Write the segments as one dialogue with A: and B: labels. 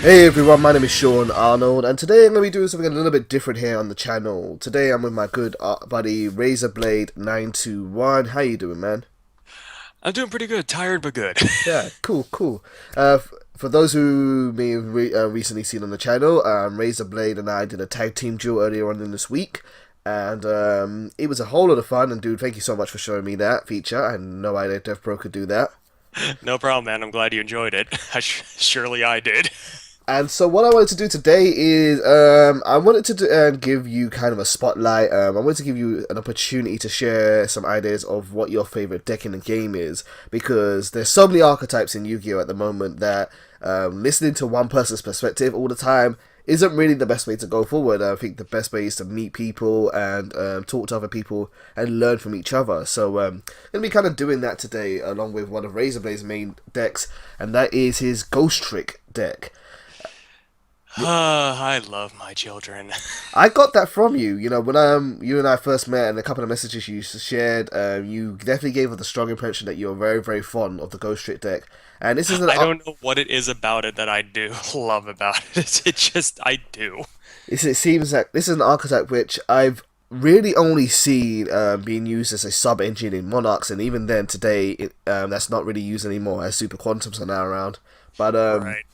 A: Hey everyone, my name is SeanArnold, and today I'm going to be doing something a little bit different here on the channel. Today I'm with my good buddy Razorblade 921. How you doing, man?
B: I'm doing pretty good. Tired but good.
A: Yeah, cool. For those who may have recently seen on the channel, Razorblade and I did a tag team duel earlier on in this week, and it was a whole lot of fun. And dude, thank you so much for showing me that feature. I had no idea DevPro could do that.
B: No problem, man. I'm glad you enjoyed it. Surely I did.
A: And so what I wanted to do today is I wanted to give you kind of a spotlight. I wanted to give you an opportunity to share some ideas of what your favorite deck in the game is, because there's so many archetypes in Yu-Gi-Oh at the moment that listening to one person's perspective all the time isn't really the best way to go forward. I think the best way is to meet people and talk to other people and learn from each other. So I'm going to be kind of doing that today along with one of Razorblade's main decks, and that is his Ghostricks deck.
B: I love my children.
A: I got that from you. You know, when you and I first met, and a couple of messages you shared, you definitely gave us a strong impression that you're very fond of the Ghostricks deck. And this is an
B: I don't know what it is about it that I do love about it. I do.
A: it seems that this is an archetype which I've really only seen being used as a sub engine in Monarchs, and even then today that's not really used anymore as Super Quantums are now around. But
B: Right.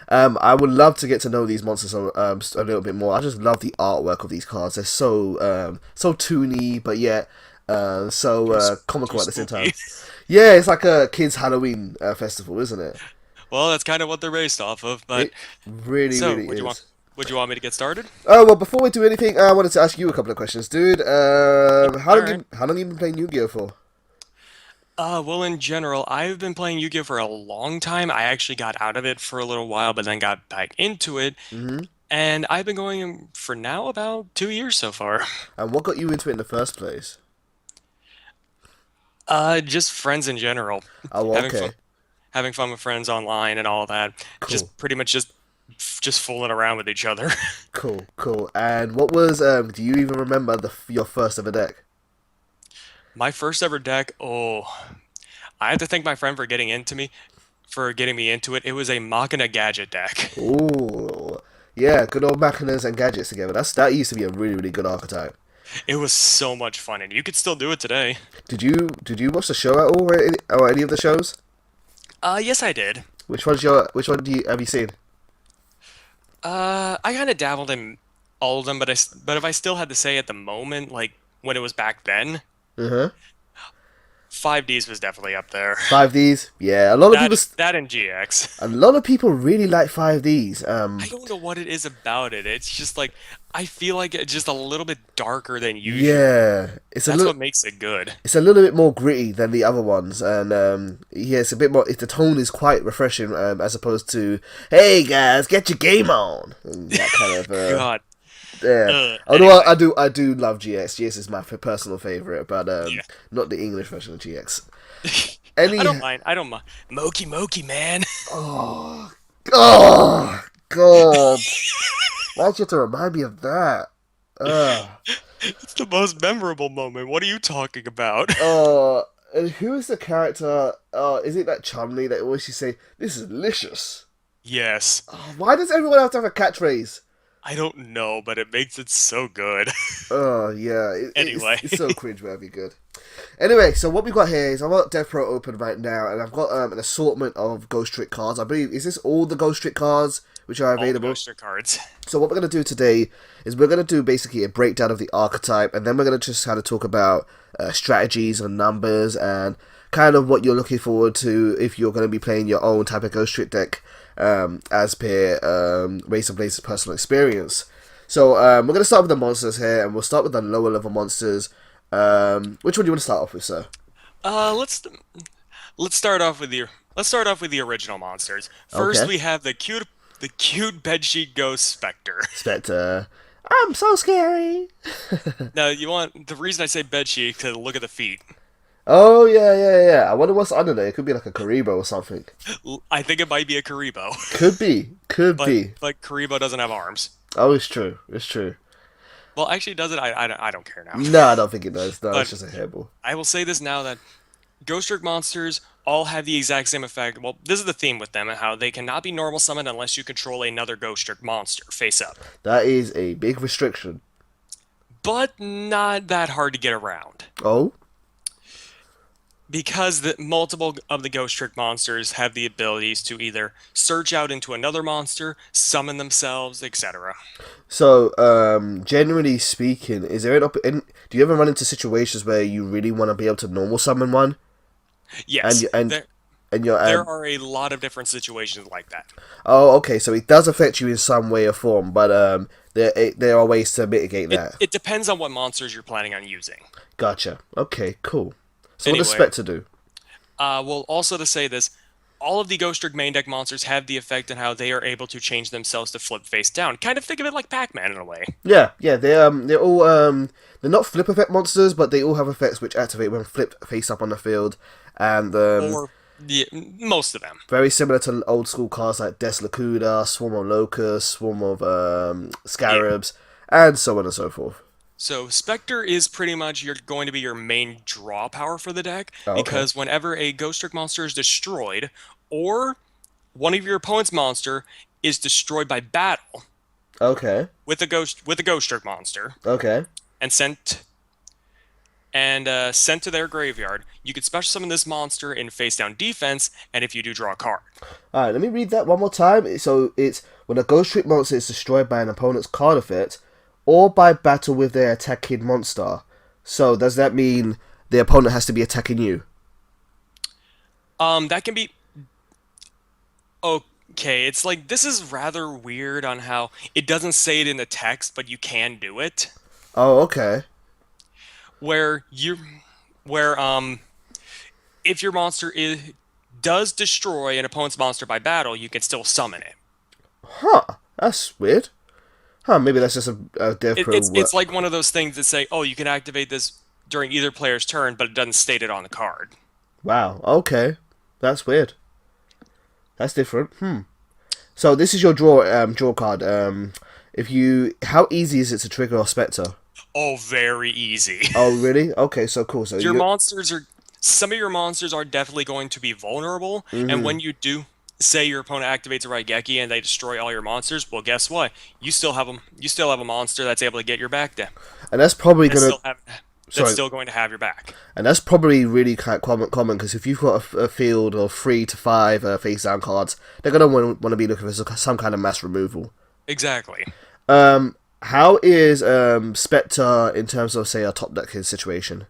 A: I would love to get to know these monsters a little bit more. I just love the artwork of these cards. They're so toony, but yet comical at the same time.
B: Spooky.
A: Yeah, it's like a kids' Halloween festival, isn't it?
B: Well, that's kind of what they're based off of. But
A: It really,
B: so,
A: really is.
B: would you want me to get started?
A: Oh well, before we do anything, I wanted to ask you a couple of questions, dude.
B: All right.
A: How long you been playing Yu-Gi-Oh for?
B: Well, in general, I've been playing Yu-Gi-Oh for a long time. I actually got out of it for a little while, but then got back into it.
A: Hmm.
B: And I've been going for now about 2 years so far.
A: And what got you into it in the first place?
B: Just friends in general.
A: Oh,
B: Having fun,
A: okay,
B: having fun with friends online and all that.
A: cool.
B: Just pretty much just fooling around with each other.
A: Cool. And what was do you even remember your first ever deck?
B: My first ever deck, oh, I have to thank my friend for getting me into it. It was a Machina Gadget deck.
A: Ooh, yeah, good old machinas and gadgets together. That used to be a really good archetype.
B: It was so much fun, and you could still do it today.
A: Did you watch the show at all, or any of the shows?
B: Yes, I did.
A: Which one do you have you seen?
B: I kind of dabbled in all of them, but if I still had to say at the moment, like when it was back then,
A: Uh huh.
B: 5Ds was definitely up there.
A: 5Ds. Yeah, a lot of people.
B: That and GX.
A: A lot of people really like 5Ds.
B: I don't know what it is about it. It's just like I feel like it's just a little bit darker than usual.
A: Yeah,
B: That's what makes it good.
A: it's a little bit more gritty than the other ones, and yeah, it's a bit more. The tone is quite refreshing, as opposed to "Hey guys, get your game on," and that kind of.
B: God.
A: Yeah. Although
B: Anyway.
A: I do love GX. GX is my personal favorite, but
B: Yeah.
A: not the English version of GX. Any
B: I don't mind. I don't mind. Moki, man.
A: oh oh God! Why'd you have to remind me of that? Uh,
B: It's the most memorable moment. What are you talking about?
A: uh, and who is the character? Is it that Chumley that always used to say, "This is delicious"?
B: Yes.
A: Oh, why does everyone have to have a catchphrase?
B: I don't know, but it makes it so good.
A: Oh yeah,
B: Anyway.
A: it's so cringe-worthy good. Anyway, so what we got here is I've got DevPro open right now, and I've got an assortment of Ghostricks cards. I believe is this all the Ghostricks cards which are
B: All the
A: available?
B: ghoster cards.
A: So what we're gonna do today is we're gonna do basically a breakdown of the archetype, and then we're gonna just kind of talk about strategies and numbers and kind of what you're looking forward to if you're gonna be playing your own type of Ghostricks deck, as per Razorblade's personal experience. So we're gonna start with the monsters here, and we'll start with the lower level monsters. Which one do you want to start off with, sir?
B: Uh, let's let's start off with the original monsters. First,
A: Okay.
B: we have the cute bedsheet ghost Spectre.
A: Spectre. I'm so scary.
B: Now, the reason I say bedsheet because look at the feet.
A: Oh yeah. I wonder what's under there. It could be like a Karibo or something.
B: I think it might be a Karibo,
A: Could
B: but
A: be.
B: Karibo doesn't have arms.
A: Oh, it's true. It's true.
B: Well, actually, does it? I don't care now.
A: No, I don't think it does. No, it's
B: But
A: just a hairball.
B: I will say this now that Ghost Trick monsters all have the exact same effect. Well, this is the theme with them, and how they cannot be normal summoned unless you control another Ghostrick monster face up.
A: That is a big restriction.
B: But not that hard to get around.
A: Oh,
B: Because multiple of the Ghost Trick monsters have the abilities to either surge out into another monster, summon themselves, etc.
A: so generally speaking, is there do you ever run into situations where you really want to be able to normal summon one, and
B: Yes,
A: you, and you're
B: there are a lot of different situations like that.
A: oh, okay, so it does affect you in some way or form, but there are ways to mitigate that.
B: It depends on what monsters you're planning on using.
A: Gotcha. Okay, cool. So what does
B: Anyway,
A: Spectre do?
B: well, also to say this, all of the Ghost Trick main deck monsters have the effect in how they are able to change themselves to flip face down. Kind of think of it like Pac-Man in a way.
A: Yeah, yeah, they're all they're not flip effect monsters, but they all have effects which activate when flip face up on the field, and
B: Or most of them.
A: very similar to old school cards like Deslacuda, Swarm of Locusts, Swarm of
B: Yeah.
A: Scarabs, and so on and so forth.
B: So Spectre is pretty much going to be your main draw power for the deck,
A: Oh, okay.
B: because whenever a Ghost Trick monster is destroyed, or one of your opponent's monster is destroyed by battle
A: Okay.
B: with a Ghost Trick monster
A: Okay.
B: and sent to their graveyard, you could special summon this monster in face down defense, and if you do, draw a card.
A: Alright, let me read that one more time. So it's when a Ghost Trick monster is destroyed by an opponent's card effect, or by battle with their attacking monster. So does that mean the opponent has to be attacking you?
B: That can be okay. It's like this is rather weird on how it doesn't say it in the text, but you can do it.
A: Oh, okay.
B: Where you where if your monster does destroy an opponent's monster by battle, you can still summon it.
A: Huh. That's weird. Huh, maybe that's just a DevPro
B: It's like one of those things that say, oh, you can activate this during either player's turn, but it doesn't state it on the card.
A: Wow, okay. That's weird. That's different. So this is your draw card. If you how easy is it to trigger a Spectre?
B: Oh, very easy.
A: Oh, really? Okay, so cool. So
B: Your
A: you
B: monsters are Some of your monsters are definitely going to be vulnerable, and when you do, say your opponent activates a Raigeki and they destroy all your monsters, well, guess what? You still have them. You still have a monster that's able to get your back down.
A: and that's probably
B: That's
A: gonna
B: still have, that's
A: sorry,
B: still going to have your back.
A: and that's probably really quite common because if you've got a field of 3 to 5 face down cards, they're gonna want to be looking for some kind of mass removal.
B: Exactly.
A: How is Spectre in terms of say a top deck situation?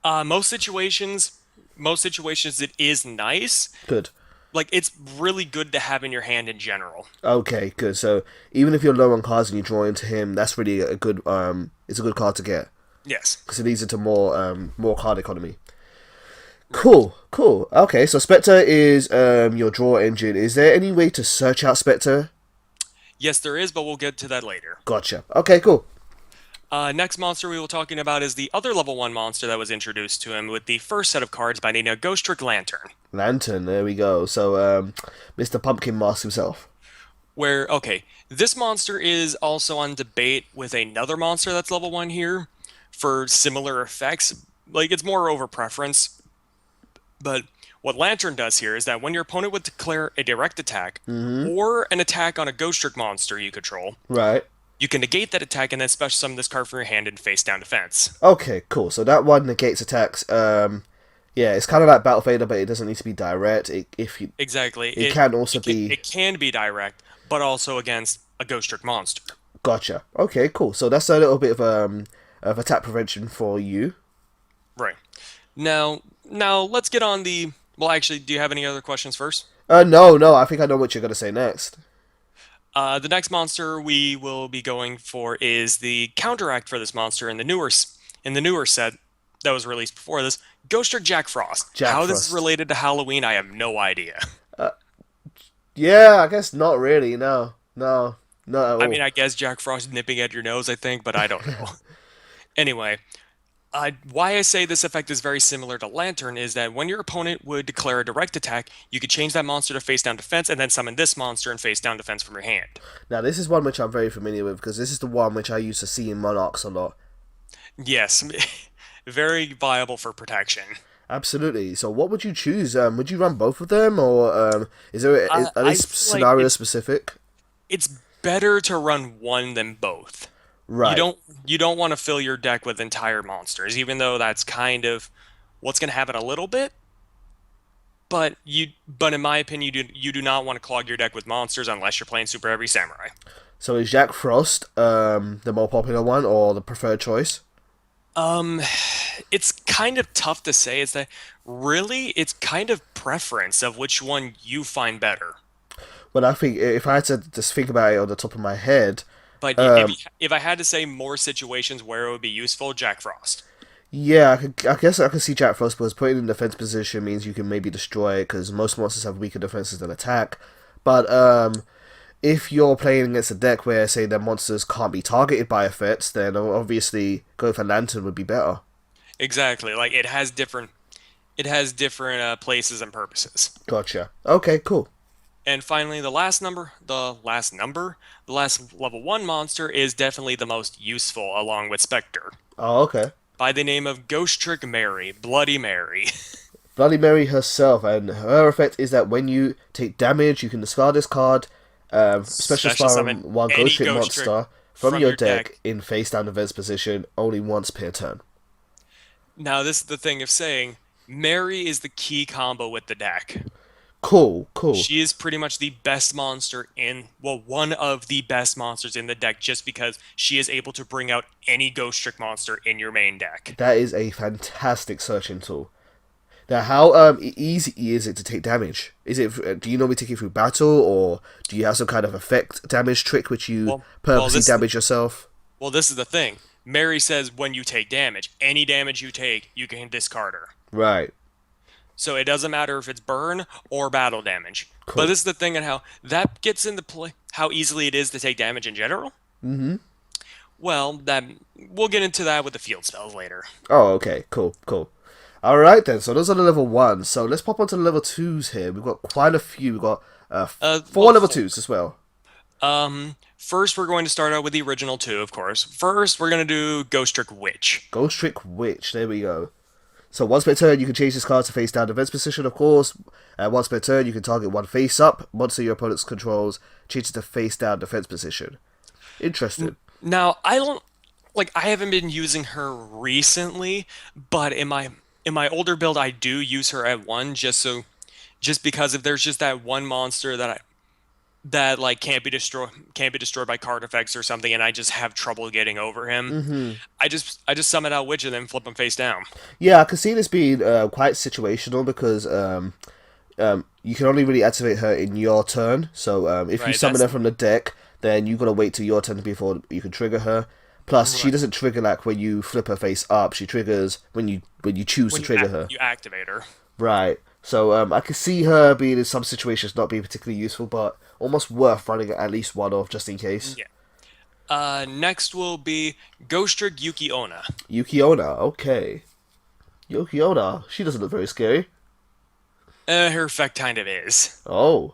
B: Most situations, it is nice.
A: Good.
B: Like it's really good to have in your hand in general.
A: Okay, good. So even if you're low on cards and you draw into him, that's really a good it's a good card to get
B: Yes.
A: because it leads into more card economy. Cool, cool. Okay, so Spectre is your draw engine. Is there any way to search out Spectre?
B: Yes, there is, but we'll get to that later.
A: Gotcha. Okay, cool.
B: Next monster we will talking about is the other level 1 monster that was introduced to him with the first set of cards by name of Ghost Trick Lantern.
A: Lantern, there we go. So Mr. Pumpkin Mask himself.
B: Okay, this monster is also on debate with another monster that's level 1 here for similar effects. Like, it's more over preference. But what Lantern does here is that when your opponent would declare a direct attack or an attack on a Ghost Trick monster you control,
A: Right.
B: you can negate that attack and then special summon this card from your hand in face down defense.
A: Okay, cool. So that one negates attacks. Yeah, it's kind of like Battle Fader, but it doesn't need to be direct.
B: Exactly.
A: It can also be.
B: It can be direct, but also against a Ghost Trick monster.
A: Gotcha. Okay, cool. So that's a little bit of attack prevention for you.
B: Right. Now let's get on the. Well, actually, do you have any other questions first?
A: No. I think I know what you're gonna say next.
B: The next monster we will be going for is the counteract for this monster in the newer set that was released before this, Ghost Trick Jack Frost. How this is related to Halloween, I have no idea.
A: Yeah, I guess not really. No, not at all.
B: I mean, I guess Jack Frost nipping at your nose, I think, but I don't know. Anyway, why I say this effect is very similar to Lantern is that when your opponent would declare a direct attack, you could change that monster to face down defense and then summon this monster in face down defense from your hand.
A: Now, this is one which I'm very familiar with because this is the one which I used to see in Monarchs a lot.
B: Yes, very viable for protection.
A: Absolutely. So what would you choose? Would you run both of them, or are they
B: I feel like
A: scenario specific?
B: it's better to run one than both. You
A: Right.
B: don't you don't want to fill your deck with entire monsters, even though that's kind of what's going to happen a little bit. But in my opinion, you do not want to clog your deck with monsters unless you're playing super heavy samurai.
A: So is Jack Frost the more popular one or the preferred choice?
B: Um, it's kind of tough to say. Is that really? It's kind of preference of which one you find better.
A: Well, I think if I had to just think about it on the top of my head,
B: But
A: um,
B: if I had to say more situations where it would be useful, Jack Frost.
A: yeah, I guess I can see Jack Frost because putting in defense position means you can maybe destroy it because most monsters have weaker defenses than attack. But if you're playing against a deck where, say, the monsters can't be targeted by effects, then obviously going for Lantern would be better.
B: Exactly. Like it has different places and purposes.
A: Gotcha. Okay, cool.
B: And finally, the last level 1 monster is definitely the most useful along with Spectre.
A: Oh, okay.
B: By the name of Ghostrick Mary, Bloody Mary.
A: Bloody Mary herself, and her effect is that when you take damage, you can discard this card, special
B: Special summon
A: summon one
B: any
A: Ghost Trick
B: Ghost Trick
A: monster from
B: from
A: your
B: your
A: deck
B: deck.
A: in face down defense position only once per turn.
B: Now, this is the thing of saying Mary is the key combo with the deck.
A: Cool, cool.
B: She is pretty much the best monster well, one of the best monsters in the deck just because she is able to bring out any Ghost Trick monster in your main deck.
A: That is a fantastic searching tool. Now, how easy is it to take damage? Is it do you normally take it through battle, or do you have some kind of effect damage trick which you
B: Well, well,
A: purposely
B: this is the,
A: damage yourself?
B: well, this is the thing. Mary says when you take damage, any damage you take, you can discard her.
A: Right.
B: So it doesn't matter if it's burn or battle damage. But
A: Cool.
B: this is the thing and how that gets into play, how easily it is to take damage in general.
A: Mm-hmm.
B: Well, that we'll get into that with the field spells later.
A: Oh, okay. Cool, cool. All right then. So those are the level ones. So let's pop onto the level twos here. We've got quite a few. We've got
B: Well,
A: four level twos as well.
B: first we're going to start out with the original two, of course. First, we're going to do Ghost Trick Witch.
A: Ghost Trick Witch. There we go. So once per turn, you can change this card to face down defense position, of course. Once per turn, you can target one face up monster your opponent's controls, change it to face down defense position. Interesting.
B: Now, I haven't been using her recently, but in my older build I do use her at 1 just because if there's just that one monster that like can't be destroyed by card effects or something and I just have trouble getting over him.
A: Mm-hmm.
B: I just summon out Witch and then flip him face down.
A: Yeah, I can see this being quite situational because you can only really activate her in your turn. So if you
B: Right,
A: summon
B: that's
A: her from the deck, then you gotta wait till your turn before you can trigger her. Plus, she
B: right.
A: doesn't trigger like when you flip her face up. She triggers when you choose to
B: When
A: trigger her.
B: you activate her.
A: Right. So I can see her being in some situations not being particularly useful, but almost worth running at least one off just in case.
B: Yeah. Next will be Ghost Trick Yuki Onna.
A: Yukiona, okay. Yukiona, she doesn't look very scary.
B: Her effect kind of is.
A: Oh.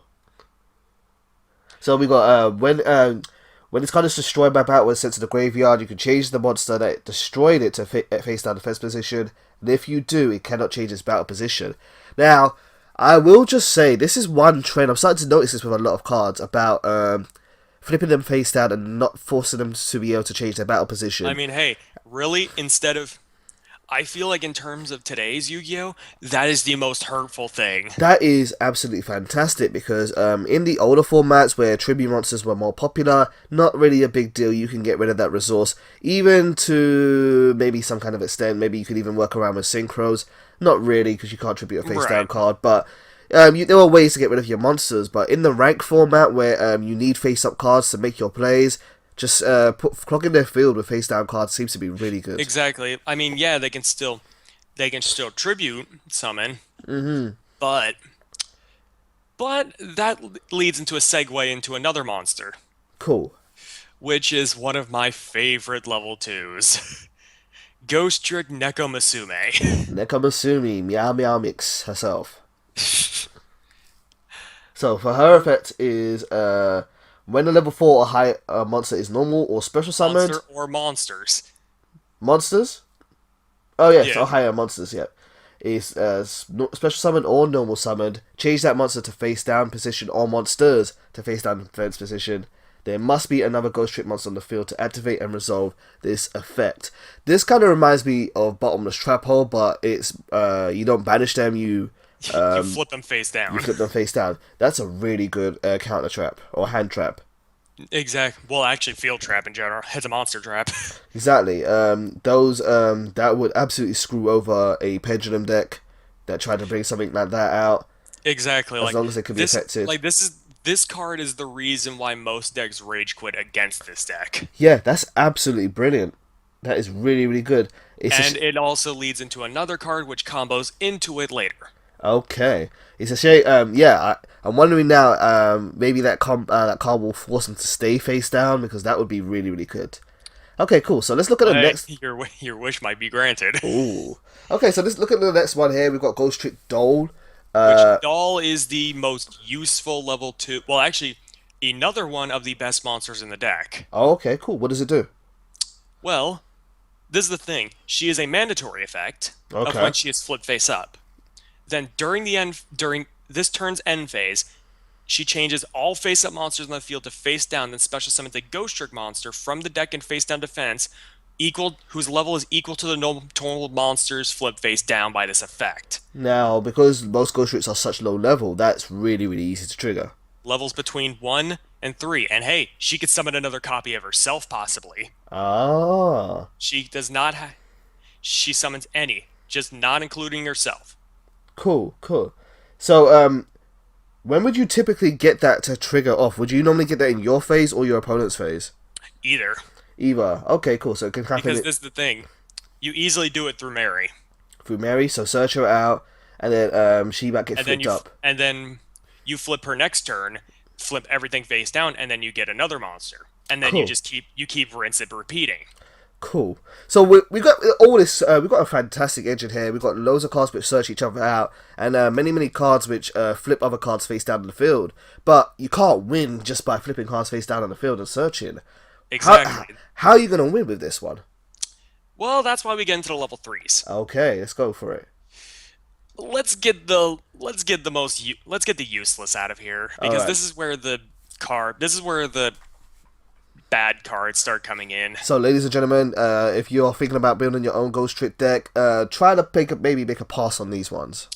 A: So we got when this card is destroyed by battle and sent to the graveyard, you can change the monster that destroyed it to face down defense position, and if you do, it cannot change its battle position. Now, I will just say this is one trend I'm starting to notice this with a lot of cards about flipping them face down and not forcing them to be able to change their battle position.
B: I mean, hey, really, I feel like in terms of today's Yu-Gi-Oh, that is the most hurtful thing.
A: That is absolutely fantastic because in the older formats where tribute monsters were more popular, not really a big deal. You can get rid of that resource, even to maybe some kind of extent. Maybe you could even work around with synchros. Not really because you can't tribute a face down
B: Right.
A: card, but there are ways to get rid of your monsters. But in the rank format where you need face up cards to make your plays, just clogging their field with face down cards seems to be really good.
B: Exactly. I mean, yeah, they can still tribute summon,
A: Mm-hmm.
B: but that leads into a segue into another monster,
A: Cool.
B: which is one of my favorite level 2s. Ghost Trick Neko Masume.
A: Nekomasumi, Meow Meow Mix herself. So for her effect is when a level 4 or higher monster is normal or special summoned,
B: Monster or monsters.
A: monsters? Oh yes,
B: Yeah.
A: or higher monsters, yeah. is special summon or normal summoned. Change that monster to face down position or monsters to face down defense position. There must be another Ghost Trick monster on the field to activate and resolve this effect. This kind of reminds me of Bottomless Trap Hole, but it's you don't banish them, you
B: flip them face down.
A: You flip them face down. That's a really good counter trap or hand trap.
B: Exactly. Well, actually, field trap in general. It's a monster trap.
A: Exactly. Those that would absolutely screw over a pendulum deck that tried to bring something like that out.
B: Exactly.
A: As long as it can be affected.
B: This card is the reason why most decks rage quit against this deck.
A: Yeah, that's absolutely brilliant. That is really, really good.
B: It also leads into another card which combos into it later.
A: Okay, it's a shame. Yeah, I'm wondering now. Maybe that card will force him to stay face down because that would be really, really good. Okay, cool. So let's look at the next.
B: Your wish might be granted.
A: Ooh. Okay, so let's look at the next one here. We've got Ghostrick Dole.
B: Which Doll is the most useful level 2. Well, actually, another one of the best monsters in the deck.
A: Oh, okay, cool. What does it do?
B: Well, this is the thing. She is a mandatory effect of when she is flipped face up. Then during this turn's end phase, she changes all face-up monsters on the field to face down, then special summons a Ghostrick monster from the deck in face-down defense, whose level is equal to the total monsters flipped face down by this effect.
A: Now, because most Ghostricks are such low level, that's really, really easy to trigger.
B: Levels between 1 and 3. And hey, she could summon another copy of herself, possibly.
A: Ah.
B: She does not she summons any, just not including herself.
A: Cool, cool. So, when would you typically get that to trigger off? Would you normally get that in your phase or your opponent's phase?
B: Either.
A: Okay, cool. So it can happen.
B: Because this is the thing. You easily do it through Mary.
A: Through Mary, so search her out, and then she might get flipped up.
B: And then you flip her next turn, flip everything face down, and then you get another monster. And then you just keep rinse it repeating.
A: Cool. So we got all this. We got a fantastic engine here. We got loads of cards which search each other out, and many cards which flip other cards face down on the field. But you can't win just by flipping cards face down on the field and searching.
B: Exactly.
A: How are you gonna win with this one?
B: Well, that's why we get into the level 3s.
A: Okay, let's go for it.
B: Let's get the useless out of here, because this is where the bad cards start coming in.
A: So, ladies and gentlemen, if you're thinking about building your own Ghost Trick deck, try to maybe make a pass on these ones.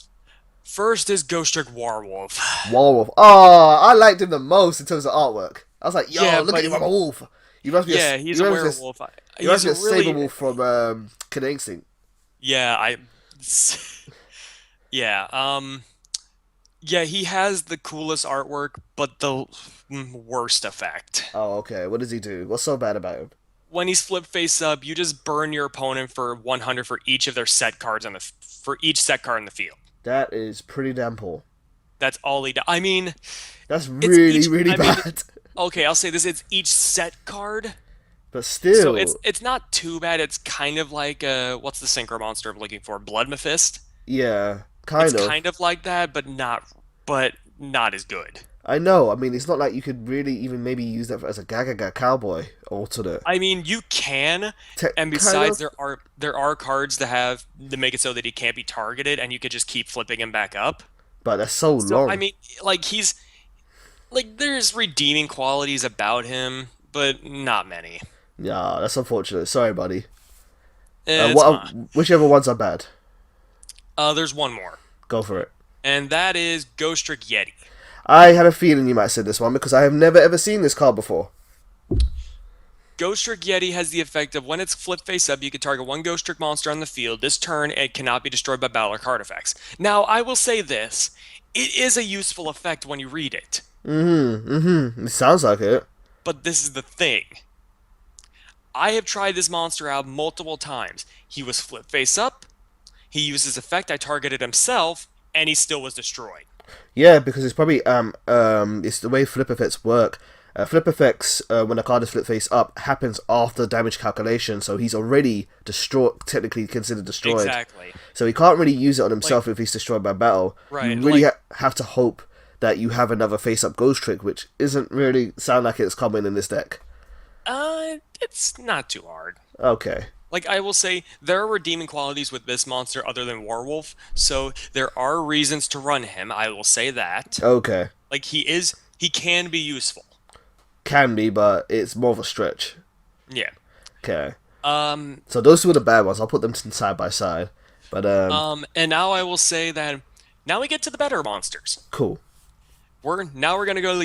B: First is Ghostrick Warwolf.
A: Warwolf. Oh, I liked him the most in terms of artwork. I was like, yo, look at him, I'm a wolf.
B: He's a werewolf.
A: He reminds me of Saber Wolf from Kid Instinct.
B: Yeah, he has the coolest artwork, but the worst effect.
A: Oh, okay. What does he do? What's so bad about him?
B: When he's flipped face up, you just burn your opponent for 100 for each of their set cards for each set card in the field.
A: That is pretty damn poor.
B: That's all he does. I mean,
A: that's really bad.
B: Okay, I'll say this: it's each set card.
A: But still,
B: so it's not too bad. It's kind of like what's the synchro monster I'm looking for? Blood Mephiст.
A: Yeah,
B: it's kind of like that, but not as good.
A: I know. I mean, it's not like you could really even maybe use that as a Gagaga cowboy alternate.
B: I mean, you can, and besides, there are cards that make it so that he can't be targeted, and you could just keep flipping him back up.
A: But that's so long.
B: I mean, there's redeeming qualities about him, but not many.
A: Yeah, that's unfortunate. Sorry, buddy.
B: Whichever
A: ones are bad.
B: There's one more.
A: Go for it.
B: And that is Ghostrick Yeti.
A: I had a feeling you might say this one because I have never ever seen this card before.
B: Ghostrick Yeti has the effect of when it's flipped face up, you can target one Ghostrick monster on the field. This turn, it cannot be destroyed by battle or card effects. Now, I will say this. It is a useful effect when you read it.
A: It sounds like it.
B: But this is the thing. I have tried this monster out multiple times. He was flipped face up. He used his effect. I targeted himself, and he still was destroyed.
A: Yeah, because it's probably it's the way flip effects work. Flip effects, when a card is flipped face up, happens after damage calculation, so he's already technically considered destroyed.
B: Exactly.
A: So he can't really use it on himself if he's destroyed by battle.
B: Right.
A: You really have to hope that you have another face-up Ghost Trick, which isn't really sound like it's common in this deck.
B: It's not too hard.
A: Okay.
B: Like I will say, there are redeeming qualities with this monster other than Werewolf, so there are reasons to run him. I will say that.
A: Okay,
B: Like he can be useful.
A: can be, but it's more of a stretch.
B: Yeah.
A: Okay,
B: Um,
A: so those two are the bad ones. I'll put them side by side. But
B: and now I will say that now we get to the better monsters.
A: cool.
B: We're gonna go to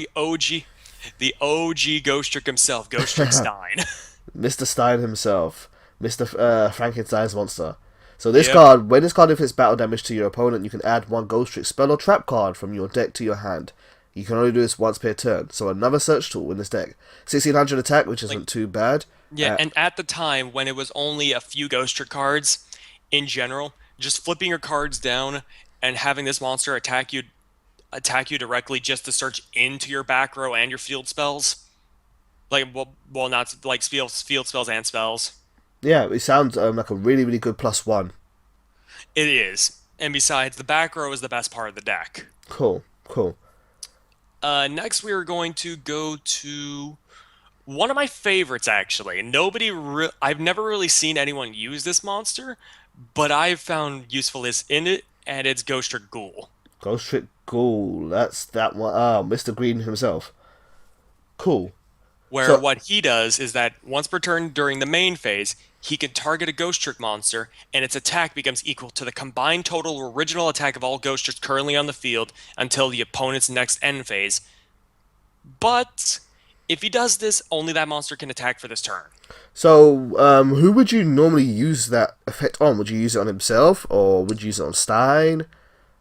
B: the OG Ghost Trick himself, Ghost Trick Stein.
A: Mr. Stein himself, Mr. Frankenstein's monster. So this
B: Yep.
A: card, when this card inflicts battle damage to your opponent, you can add one Ghost Trick spell or trap card from your deck to your hand. You can only do this once per turn, so another search tool in this deck. 1600 attack, which
B: Like
A: isn't too bad.
B: yeah, and at the time when it was only a few Ghost Trick cards, in general, just flipping your cards down and having this monster attack you directly just to search into your back row and your field spells. Like well not like field spells and spells.
A: Yeah, it sounds like a really, really good +1.
B: It is. And besides, the back row is the best part of the deck.
A: Cool, cool.
B: Next, we are going to go to one of my favorites, actually. I've never really seen anyone use this monster, but I've found usefulness in it, and it's Ghost Trick Ghoul.
A: Ghost Trick Ghoul, that's that one. Ah, Mr. Green himself. Cool.
B: Where
A: So,
B: what he does is that once per turn during the main phase, he can target a Ghost Trick monster, and its attack becomes equal to the combined total original attack of all Ghost Tricks currently on the field until the opponent's next end phase. But if he does this, only that monster can attack for this turn.
A: who would you normally use that effect on? Would you use it on himself, or would you use it on Stein?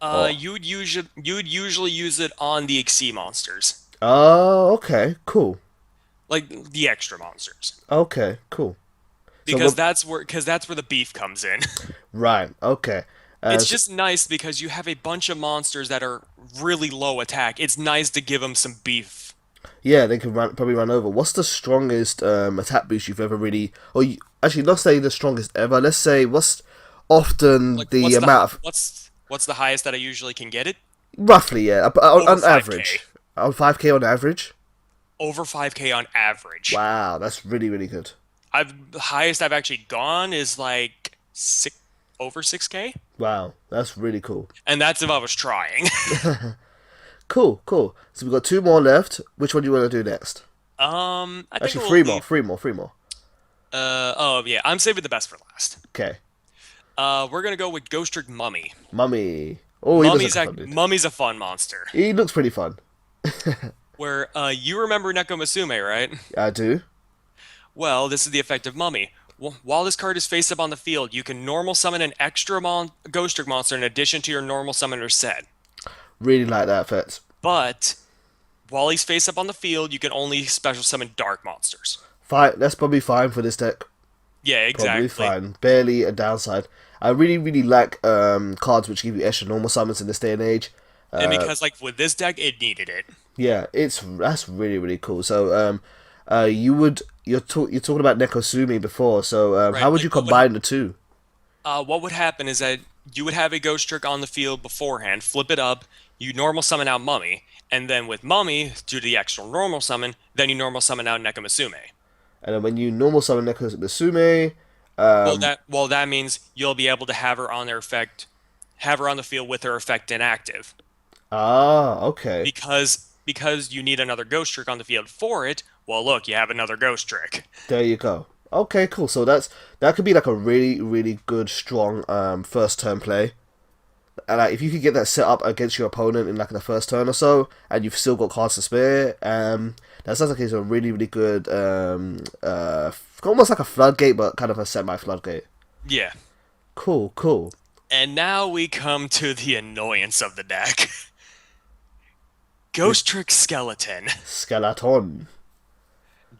A: Or
B: You'd usually use it on the XC monsters,
A: oh, okay, cool.
B: like the extra monsters,
A: Okay, cool. So
B: because
A: what?
B: that's where the beef comes in.
A: Right. Okay.
B: It's
A: So,
B: just nice because you have a bunch of monsters that are really low attack. It's nice to give them some beef.
A: yeah, they can probably run over. What's the strongest attack boost you've ever really? Actually, not say the strongest ever. Let's say what's often
B: Like
A: the amount of
B: what's the highest that I usually can get it?
A: roughly, yeah,
B: Over
A: on
B: 5k.
A: average, on 5k on average.
B: Over 5k on average.
A: Wow, that's really, really good.
B: The highest I've actually gone is like over 6k,
A: Wow, that's really cool.
B: and that's if I was trying.
A: Cool, cool. So we've got two more left. Which one do you want to do next?
B: I think
A: Actually,
B: we'll
A: three more,
B: leave.
A: three more.
B: Oh yeah, I'm saving the best for last.
A: Okay,
B: We're gonna go with Ghost Trick Mummy.
A: Mummy. Oh, he looks like a fun dude.
B: Mummy's a fun monster.
A: He looks pretty fun.
B: Where you remember Nekomusume, right?
A: I do.
B: Well, this is the effect of Mummy. While this card is face up on the field, you can normal summon an extra Ghost Trick monster in addition to your normal summoner set.
A: Really like that effect.
B: But while he's face up on the field, you can only special summon dark monsters.
A: Fine. That's probably fine for this deck.
B: Yeah,
A: Probably
B: exactly.
A: fine. Barely a downside. I really, really like cards which give you extra normal summons in this day and age.
B: And because like with this deck, it needed it.
A: Yeah, that's really, really cool. So you're talking about Nekosumi before. So
B: Right.
A: how would
B: Like
A: you combine the two?
B: what would happen is that you would have a Ghost Trick on the field beforehand, flip it up, you normal summon out Mummy, and then with Mummy, due to the extra normal summon, then you normal summon out Nekomusume.
A: And then when you normal summon Nekosumi,
B: That means you'll be able to have her on the field with her effect inactive.
A: okay,
B: Because you need another Ghost Trick on the field for it. Well, look, you have another Ghost Trick.
A: there you go. Okay, cool. So that could be like a really, really good, strong first turn play. And like, if you could get that set up against your opponent in like the first turn or so, and you've still got cards to spare, that sounds like it's a really, really good, almost like a floodgate, but kind of a semi-floodgate.
B: Yeah.
A: Cool, cool.
B: And now we come to the annoyance of the deck. Ghost Trick Skeleton.
A: Skeleton.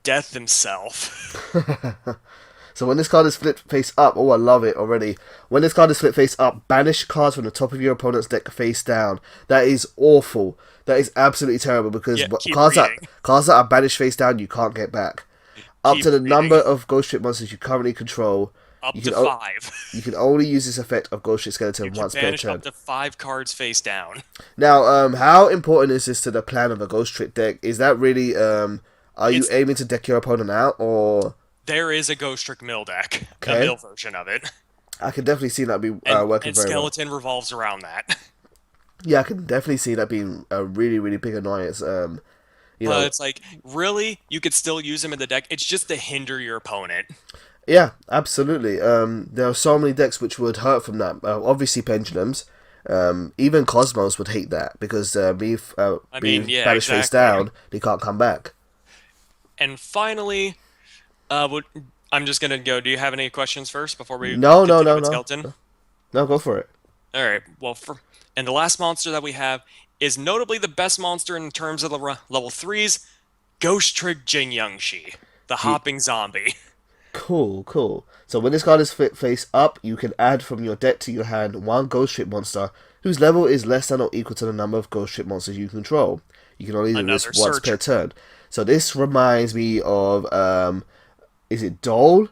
B: Death himself.
A: So when this card is flipped face up, oh, I love it already. When this card is flipped face up, banish cards from the top of your opponent's deck face down. That is awful. That is absolutely terrible because
B: Yeah, keep
A: cards
B: reading.
A: that are banished face down, you can't get back. Up
B: Keep
A: to the
B: reading.
A: number of Ghost Trick monsters you currently control,
B: Up
A: you
B: to
A: can
B: 5.
A: you can only use this effect of Ghost Trick Skeleton
B: You can
A: once per
B: banish
A: turn.
B: up to 5 cards face down.
A: Now, how important is this to the plan of a Ghost Trick deck? Is that really are you
B: It's
A: aiming to deck your opponent out, or
B: there is a Ghostrick mill deck, a
A: Okay,
B: mill version of it,
A: I can definitely see that be working
B: and
A: very well.
B: skeleton revolves around that.
A: Yeah, I can definitely see that being a really, really big annoyance. You
B: But
A: know,
B: it's like, really, you could still use him in the deck. It's just to hinder your opponent.
A: yeah, absolutely. There are so many decks which would hurt from that. Obviously, pendulums. Even Cosmos would hate that because
B: I mean,
A: being
B: yeah,
A: banished face
B: exactly.
A: down, they can't come back.
B: And finally, would I'm just gonna go. Do you have any questions first before we
A: No, no,
B: continue
A: no,
B: with
A: no,
B: skeleton?
A: no. Go for it.
B: All right. Well, and the last monster that we have is notably the best monster in terms of the level threes, Ghostrick Jinyangshi, the
A: Gee,
B: hopping zombie.
A: cool, cool. So when this card is face up, you can add from your deck to your hand one Ghost Ship monster whose level is less than or equal to the number of Ghost Ship monsters you control. You can only do this
B: Another
A: once per
B: searcher.
A: turn. So this reminds me of is it Dole?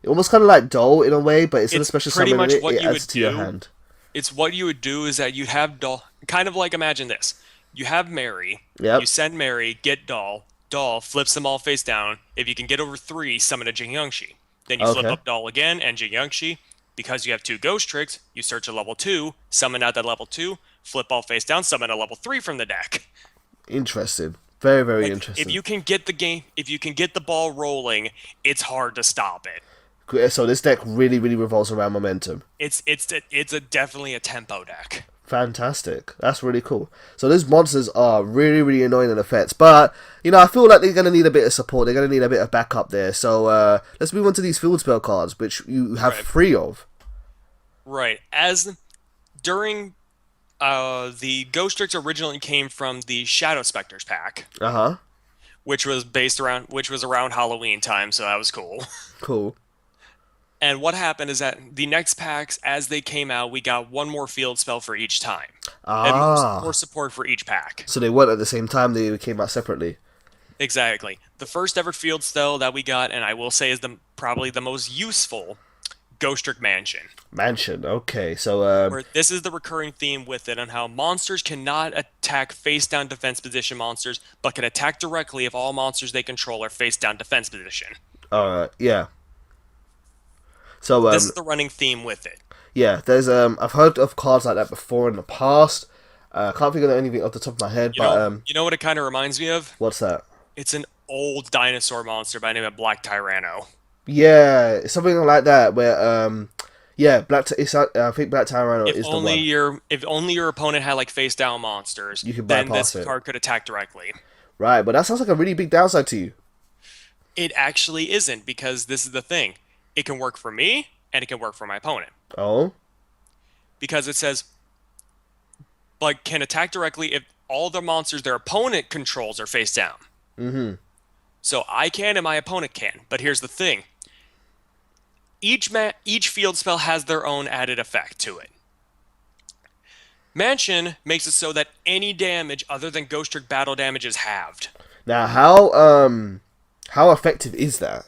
A: It almost kind of like Dole in a way, but instead of
B: It's
A: special
B: pretty
A: summoning
B: much
A: it,
B: what
A: it
B: you
A: adds
B: would
A: to your
B: do.
A: hand.
B: It's what you would do is that you'd have doll, kind of like imagine this. You have Mary. You
A: Yep.
B: send Mary, get doll. Doll flips them all face down. If you can get over three, summon a Jinyangshi. Then you flip
A: Okay.
B: up doll again and Jinyangshi. Because you have two ghost tricks, you search a level two, summon out that level two, flip all face down, summon a level three from the deck.
A: Interesting. Very, very
B: Like if
A: interesting.
B: you can get the game, if you can get the ball rolling, it's hard to stop it.
A: So this deck really, really revolves around momentum.
B: It's a definitely a tempo deck.
A: Fantastic. That's really cool. So those monsters are really, really annoying in effects, but I feel like they're gonna need a bit of support. They're gonna need a bit of backup there. So let's move on to these field spell cards, which you have
B: Right.
A: three of.
B: Right. As during the Ghostricks originally came from the Shadow Specters pack,
A: Uh huh.
B: which was around Halloween time, so that was cool.
A: Cool.
B: And what happened is that the next packs, as they came out, we got one more field spell for each time, and more
A: Ah.
B: support for each pack.
A: So they weren't at the same time. They came out separately.
B: Exactly. The first ever field spell that we got, and I will say is the probably the most useful, Ghostrick Mansion.
A: Mansion. Okay. So
B: Where this is the recurring theme with it on how monsters cannot attack face down defense position monsters, but can attack directly if all monsters they control are face down defense position.
A: yeah. So
B: This is the running theme with it.
A: yeah. There's I've heard of cards like that before in the past. I can't think of anything off the top of my head, but
B: You know what it kind of reminds me of?
A: what's that?
B: It's an old dinosaur monster by the name of Black Tyranno.
A: Yeah, something like that. Where yeah, I think Black Tyranno is the one.
B: If only your opponent had like face down monsters,
A: You can
B: then this
A: bypass it,
B: card could attack directly.
A: right? But that sounds like a really big downside to you.
B: It actually isn't because this is the thing. It can work for me and it can work for my opponent
A: Oh,
B: because it says like can attack directly if all the monsters their opponent controls are face down.
A: mm-hmm.
B: So I can and my opponent can. But here's the thing. Each field spell has their own added effect to it. Mansion makes it so that any damage other than Ghost Trick battle damage is halved.
A: Now, how effective is that?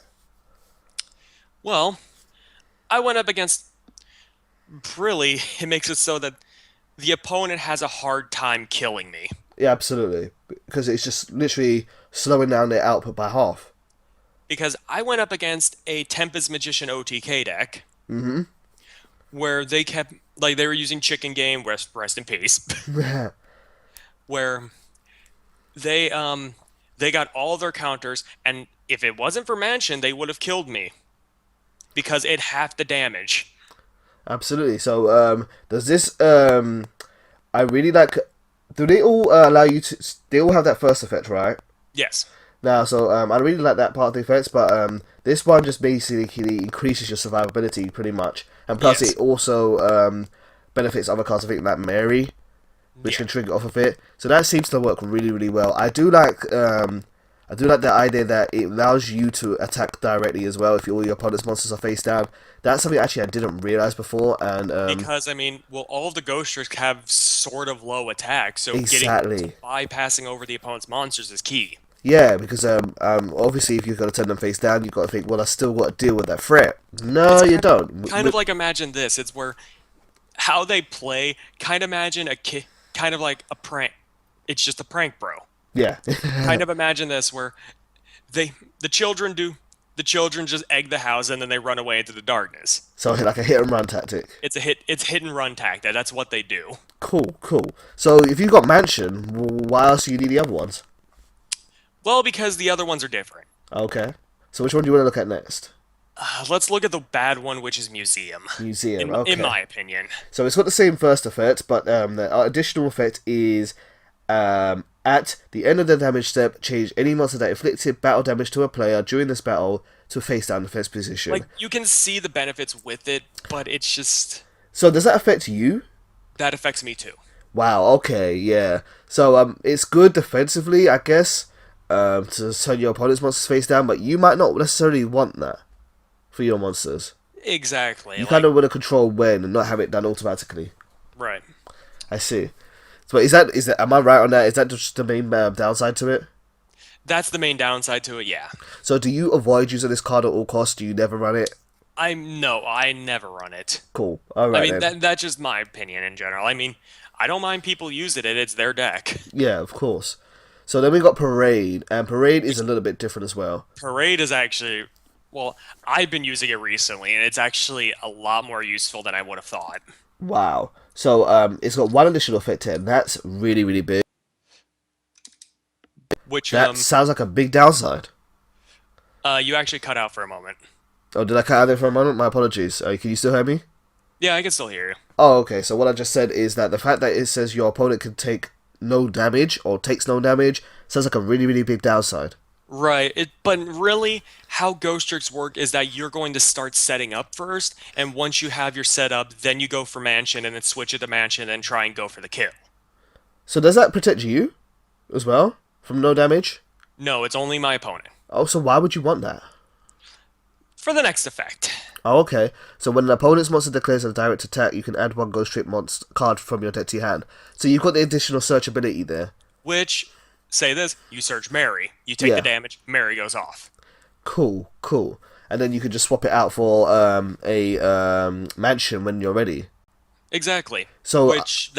B: Well, I went up against really it makes it so that the opponent has a hard time killing me.
A: Yeah, absolutely, because it's just literally slowing down their output by half.
B: Because I went up against a Tempest Magician OTK deck
A: Mm-hmm.
B: where they kept like they were using Chicken Game, rest in peace, where they got all their counters, and if it wasn't for Mansion, they would have killed me because it half the damage.
A: Absolutely. So, does this I really like. Do they all allow you to? They all have that first effect, right?
B: Yes,
A: Now, so I really like that part of the effects, but this one just basically increases your survivability pretty much, and plus
B: yes,
A: it also benefits other cards. I think like Mary, which
B: yeah.
A: can trigger off of it. So that seems to work really, really well. I do like the idea that it allows you to attack directly as well if all your opponent's monsters are face down. That's something actually I didn't realize before, and
B: Because I mean, well, all of the Ghost Tricks have sort of low attack, so getting
A: exactly.
B: bypassing over the opponent's monsters is key.
A: Yeah, because obviously if you're gonna turn them face down, you've got to think, well, I still got to deal with that threat. No,
B: It's
A: you don't.
B: kind of like imagine this. It's where how they play. Kind of imagine kind of like a prank. It's just a prank, bro.
A: Yeah.
B: Kind of imagine this where the children do The children just egg the house and then they run away into the darkness.
A: So like a hit and run tactic.
B: It's hit and run tactic. That's what they do.
A: Cool, cool. So if you got mansion, why else do you need the other ones?
B: Well, because the other ones are different.
A: Okay. So which one do you want to look at next?
B: Let's look at the bad one, which is museum.
A: Museum.
B: In
A: Okay.
B: my opinion.
A: So it's got the same first effect, but the additional effect is at the end of the damage step, change any monster that inflicted battle damage to a player during this battle to face down defense position.
B: Like, you can see the benefits with it, but it's just
A: So does that affect you?
B: that affects me too.
A: Wow. Okay. Yeah. So it's good defensively, I guess, to turn your opponent's monsters face down, but you might not necessarily want that for your monsters.
B: Exactly.
A: You
B: Like,
A: kind of want to control when and not have it done automatically.
B: right.
A: I see. But is that am I right on that? Is that just the main downside to it?
B: That's the main downside to it, yeah.
A: So do you avoid using this card at all costs? Do you never run it?
B: I never run it.
A: Cool. All
B: I
A: right
B: mean,
A: then.
B: that's just my opinion in general. I mean, I don't mind people using it. It's their deck.
A: Yeah, of course. So then we got Parade, and Parade is a little bit different as well.
B: Parade is actually, well, I've been using it recently, and it's actually a lot more useful than I would have thought.
A: Wow. So it's got one additional effect here, and that's really, really big.
B: Which
A: That sounds like a big downside.
B: you actually cut out for a moment.
A: Oh, did I cut out there for a moment? My apologies. Can you still hear me?
B: Yeah, I can still hear you.
A: Oh, okay. So what I just said is that the fact that it says your opponent can take no damage or takes no damage sounds like a really, really big downside.
B: Right. But really, how Ghostricks work is that you're going to start setting up first, and once you have your setup, then you go for mansion, and then switch it to mansion, and try and go for the kill.
A: So does that protect you as well from no damage?
B: No, it's only my opponent.
A: Oh, so why would you want that?
B: For the next effect.
A: Oh, okay. So when an opponent's monster declares a direct attack, you can add one Ghost Trick monster card from your deck to your hand. So you've got the additional search ability there.
B: Which, say this, you search Mary. You take the damage, Mary goes off.
A: Cool, cool. And then you can just swap it out for a mansion when you're ready.
B: Exactly.
A: So
B: Which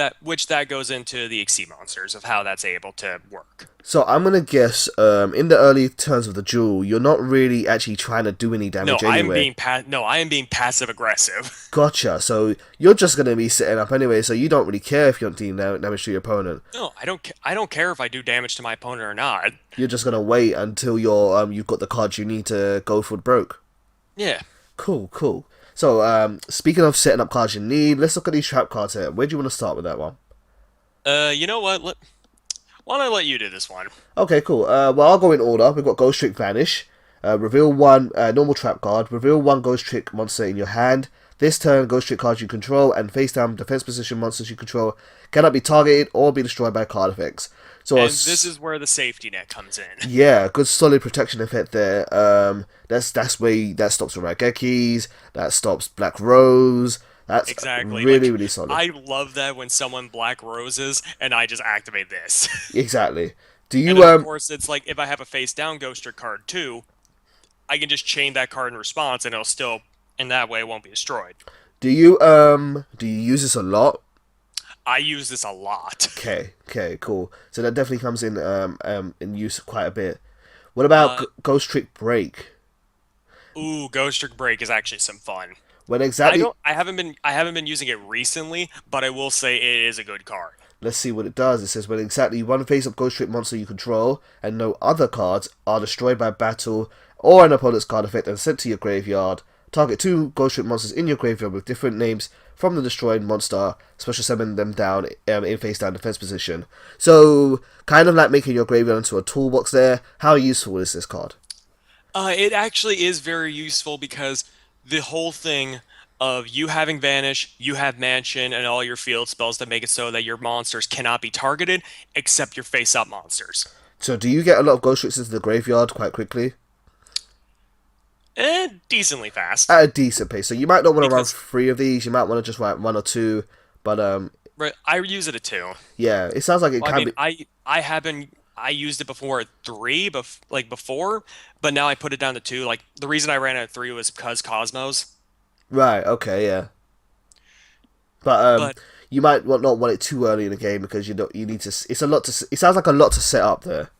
B: that goes into the XC monsters of how that's able to work.
A: So I'm gonna guess in the early turns of the duel, you're not really actually trying to do any damage
B: No,
A: anyway.
B: I am being passive aggressive.
A: Gotcha. So you're just gonna be setting up anyway, so you don't really care if you're not dealing damage to your opponent.
B: No, I don't care if I do damage to my opponent or not.
A: You're just gonna wait until you've got the cards you need to go for broke.
B: Yeah.
A: Cool, cool. So speaking of setting up cards you need, let's look at these trap cards here. Where do you want to start with that one?
B: You know what? Why don't I let you do this one?
A: Okay, cool. Well, I'll go in order. We've got Ghost Trick Vanish. Reveal one normal trap card. Reveal one Ghost Trick monster in your hand. This turn, Ghost Trick cards you control and face down defense position monsters you control cannot be targeted or be destroyed by card effects. So
B: And this is where the safety net comes in.
A: yeah, good solid protection effect there. That stops Ragekis, that stops Black Rose. That's
B: Exactly.
A: really,
B: Like,
A: really solid.
B: I love that when someone black roses and I just activate this.
A: Exactly. Do
B: And
A: you
B: of course, it's like if I have a face down Ghost Trick card too, I can just chain that card in response and it'll still, in that way, it won't be destroyed.
A: do you use this a lot?
B: I use this a lot.
A: Okay, cool. So that definitely comes in use quite a bit. What about Ghost Trick Break?
B: Ooh, Ghost Trick Break is actually some fun.
A: When exactly?
B: I haven't been using it recently, but I will say it is a good card.
A: Let's see what it does. It says when exactly one face-up Ghost Trick monster you control and no other cards are destroyed by battle or an opponent's card effect and sent to your graveyard. Target two Ghost Trick monsters in your graveyard with different names from the destroyed monster. Special summon them down in face-down defense position. So kind of like making your graveyard into a toolbox there. How useful is this card?
B: It actually is very useful because the whole thing of you having Vanish, you have Mansion, and all your field spells that make it so that your monsters cannot be targeted except your face-up monsters.
A: So do you get a lot of Ghost Tricks into the graveyard quite quickly?
B: Decently fast.
A: At a decent pace. So you might not want to run
B: Because-
A: 3 of these. You might want to just write 1 or 2. But
B: Right, I use it at 2.
A: yeah, it sounds like it
B: Well,
A: can be.
B: I used it before at 3, before, but now I put it down to 2. Like, the reason I ran it at 3 was because Cosmos.
A: Right. Okay. Yeah. But
B: But
A: you might not want it too early in the game because you need to. It's a lot to. It sounds like a lot to set up there.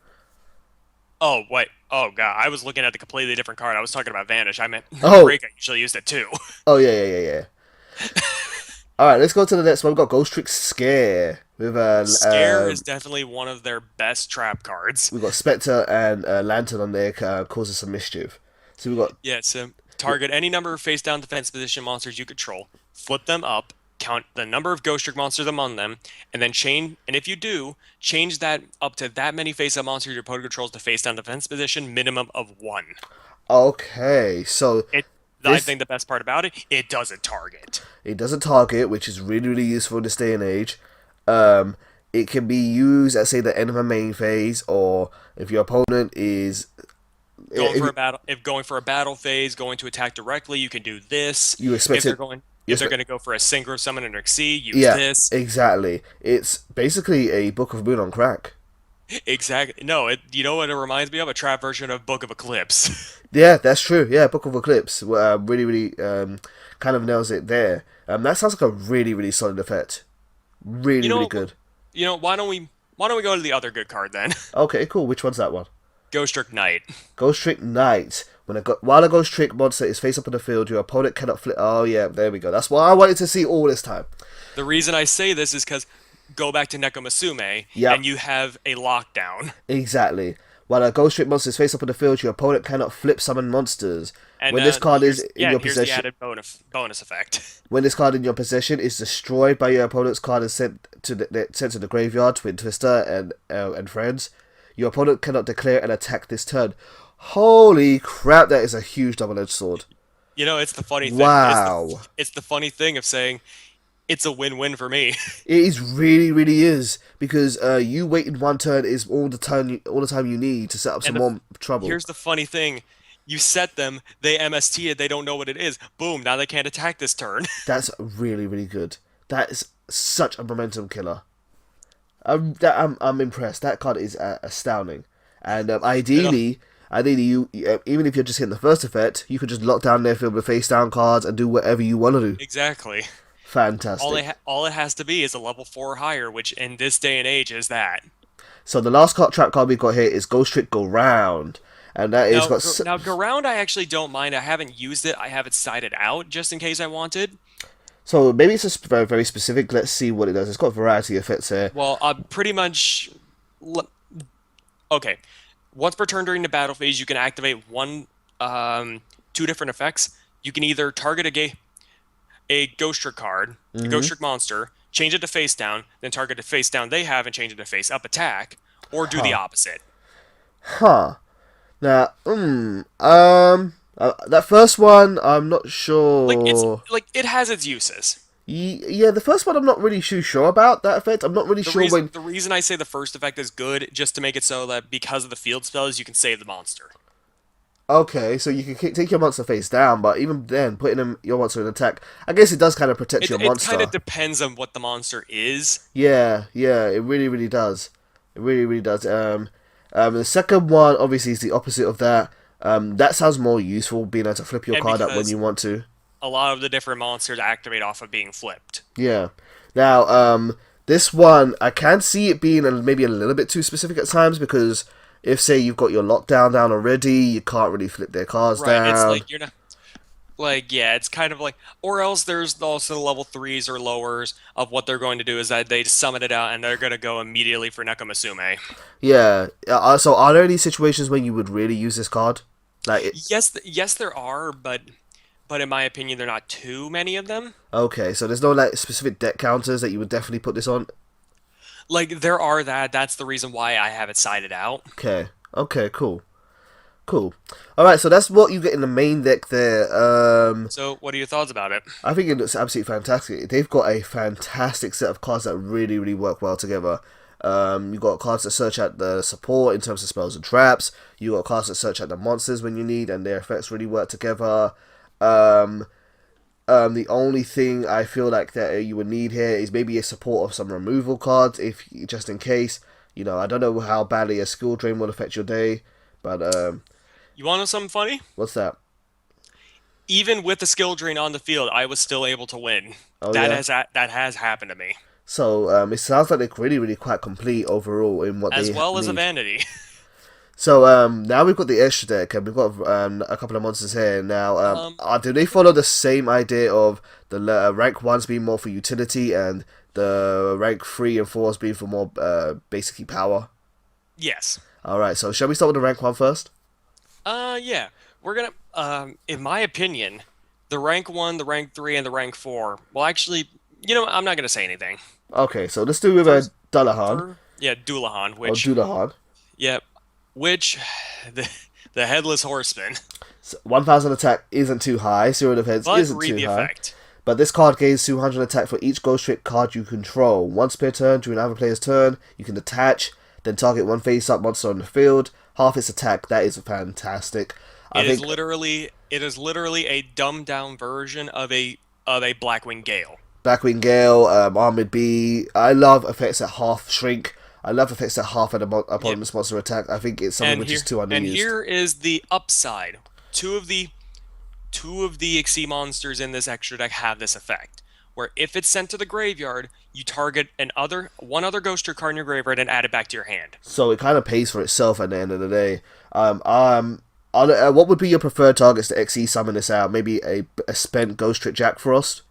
B: Oh, wait. Oh, God. I was looking at the completely different card. I was talking about Vanish. I meant
A: Oh,
B: Break. I usually used it too.
A: oh yeah, yeah, yeah, yeah. All right, let's go to the next one. We've got Ghostricks Scare with
B: Scare is definitely one of their best trap cards.
A: we've got Spectre and Lantern on there, causing some mischief. So we've got
B: Yeah, so target any number of face down defense position monsters you control, flip them up, count the number of Ghost Trick monsters among them, and then and if you do, change that up to that many face up monsters your opponent controls to face down defense position, minimum of one.
A: okay. So
B: It, I
A: this
B: think the best part about it, it doesn't target.
A: it doesn't target, which is really really useful in this day and age. Um, it can be used at say the end of a main phase, or if your opponent is
B: Going
A: if
B: for a battle, if going for a battle phase, going to attack directly, you can do this.
A: you expect it. You
B: If they're
A: expect,
B: going to go for a synchro summon and exceed, use
A: yeah,
B: this.
A: exactly. It's basically a Book of Moon on crack.
B: Exactly. No, you know what it reminds me of? A trap version of Book of Eclipse.
A: Yeah, that's true. Yeah, Book of Eclipse really, really kind of nails it there. That sounds like a really, really solid effect.
B: You
A: Really, really
B: know,
A: good.
B: why don't we go to the other good card then?
A: Okay, cool. Which one's that one?
B: Ghost Trick Knight.
A: Ghost Trick Knight. While a Ghost Trick monster is face up in the field, your opponent cannot flip. Oh yeah, there we go. That's what I wanted to see all this time.
B: The reason I say this is because go back to Nekomusume
A: Yep,
B: and you have a lockdown.
A: exactly. While a Ghost Trick monster is face up in the field, your opponent cannot flip summon monsters.
B: And
A: When this card is in your
B: here's the
A: possession,
B: added bonus effect.
A: when this card in your possession is destroyed by your opponent's card and sent to the graveyard, Twin Twister and friends, your opponent cannot declare an attack this turn. Holy crap! That is a huge double-edged sword.
B: You know, it's the funny thing.
A: Wow,
B: It's the funny thing of saying it's a win-win for me.
A: it is really, really is because you waiting one turn is all the time you need to set up some
B: And
A: more trouble.
B: here's the funny thing. You set them, they MST it, they don't know what it is. Boom, now they can't attack this turn.
A: That's really, really good. That is such a momentum killer. I'm impressed. That card is astounding. And
B: You know,
A: ideally, you even if you're just hitting the first effect, you could just lock down their field with face down cards and do whatever you want to do.
B: exactly.
A: Fantastic.
B: All it has to be is a level 4 or higher, which in this day and age is that.
A: So the last trap card we've got here is Ghost Trick Go Round, and that is got.
B: Now go round I actually don't mind. I haven't used it. I have it sided out just in case I wanted.
A: So maybe it's just very, very specific. Let's see what it does. It's got a variety of effects here.
B: Well, pretty much. Okay. Once per turn during the battle phase, you can activate two different effects. You can either target a Ghost Trick card, a Ghost Trick monster, change it to face down, then target the face down they have and change it to face up attack, or do the opposite.
A: Huh. Now, that first one, I'm not sure.
B: It has its uses.
A: Yeah, the first one I'm not really too sure about that effect. I'm not really sure when.
B: The reason I say the first effect is good, just to make it so that because of the field spells, you can save the monster.
A: Okay, so you can take your monster face down, but even then, your monster in attack, I guess it does kind of protect your monster.
B: It kind of depends on what the monster is.
A: Yeah, yeah, it really, really does. It really, really does. The second one obviously is the opposite of that. That sounds more useful, being able to flip your
B: And
A: card up when
B: because
A: you want to.
B: a lot of the different monsters activate off of being flipped.
A: Yeah. Now, this one I can see it being maybe a little bit too specific at times because if say you've got your lockdown down already, you can't really flip their cards
B: Right,
A: down.
B: it's like you're not. Like, yeah, it's kind of like. Or else there's also level 3s or lowers of what they're going to do is that they summon it out and they're going to go immediately for Nekomusume.
A: Yeah. So are there any situations when you would really use this card?
B: Yes, there are, but in my opinion, there are not too many of them.
A: Okay, so there's no like specific deck counters that you would definitely put this on.
B: Like, there are that. That's the reason why I have it sided out.
A: Okay. Okay. Cool. Cool. All right. So that's what you get in the main deck there.
B: So, what are your thoughts about it?
A: I think it looks absolutely fantastic. They've got a fantastic set of cards that really, really work well together. You got cards that search out the support in terms of spells and traps. You got cards that search out the monsters when you need, and their effects really work together. The only thing I feel like that you would need here is maybe a support of some removal cards, if just in case. You know, I don't know how badly a skill drain will affect your day, but
B: You want to know something funny?
A: what's that?
B: Even with the skill drain on the field, I was still able to win.
A: Oh yeah.
B: That has happened to me,
A: So it sounds like they're really, really quite complete overall in what
B: as
A: they
B: well as a
A: need.
B: vanity.
A: So now we've got the extra deck, and we've got a couple of monsters here. Now, do they follow the same idea of the rank ones being more for utility and the rank 3 and 4s being for more basically power?
B: Yes.
A: All right. So shall we start with the rank 1 first?
B: Yeah. We're gonna, in my opinion, the rank 1, the rank 3, and the rank 4. Well, actually, I'm not gonna say anything.
A: Okay. So let's do with
B: First,
A: Dullahan
B: yeah, Dullahan,
A: or
B: which,
A: Dullahan.
B: yeah, which, the headless horseman.
A: So 1,000 attack isn't too high. 0 defense
B: But
A: isn't
B: read
A: too
B: the
A: high.
B: effect.
A: But this card gains 200 attack for each Ghostrick card you control. Once per turn, during another player's turn, you can attach, then target one face-up monster on the field. Half its attack. That is fantastic.
B: It is literally a dumbed down version of a Blackwing Gale.
A: Blackwing Gale, Armored Bee. I love effects that half shrink. I love effects that half an opponent's monster attack. I think it's something which is too underused.
B: And here is the upside. Two of the Xyz monsters in this extra deck have this effect, where if it's sent to the graveyard, you target one other Ghostrick card in your graveyard and add it back to your hand.
A: So it kind of pays for itself at the end of the day. What would be your preferred targets to XE summon this out? Maybe a spent Ghostrick Jack Frost?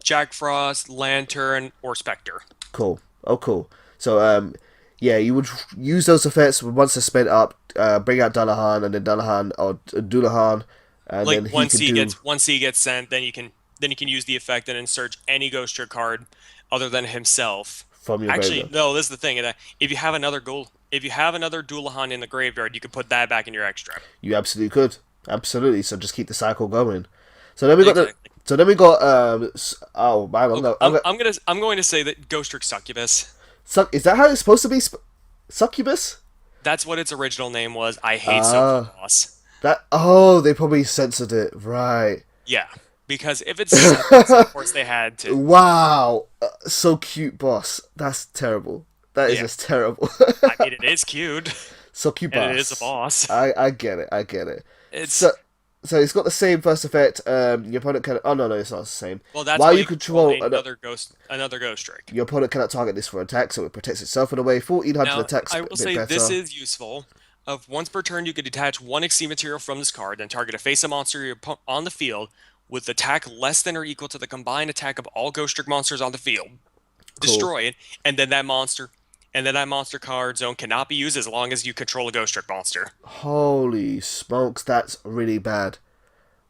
B: Jack Frost, Lantern, or Spectre.
A: Cool. Oh, cool. So, yeah, you would use those effects once they're spent up, bring out Dullahan, and then Dullahan, and
B: like
A: then
B: once he gets sent, then you can use the effect and insert any Ghostrick card other than himself.
A: From your graveyard.
B: No, this is the thing. If you have another Dullahan in the graveyard, you can put that back in your extra.
A: You absolutely could. Absolutely. So just keep the cycle going. So then we got oh man,
B: I'm going to say that Ghostrick Succubus.
A: Is that how it's supposed to be? Succubus?
B: That's what its original name was. I hate Sophie Boss.
A: They probably censored it, right?
B: Yeah, because if it's Succubus, of course they had to.
A: Wow, so cute, boss. That's terrible. That is just terrible.
B: I mean, it is cute.
A: So cute, boss.
B: And it is a boss.
A: I get it. So it's got the same first effect. Your opponent can. Oh no, it's not the same.
B: Well, that's
A: while
B: why
A: you control
B: another Ghostrick.
A: Your opponent cannot target this for attack, so it protects itself in a way. 1,400 attacks.
B: I will say this is useful. Once per turn, you can detach one Xyz material from this card, then target a face-up monster on the field with attack less than or equal to the combined attack of all Ghostrick monsters on the field. Cool. Destroy it, and then that monster card zone cannot be used as long as you control a Ghostrick monster.
A: Holy smokes, that's really bad.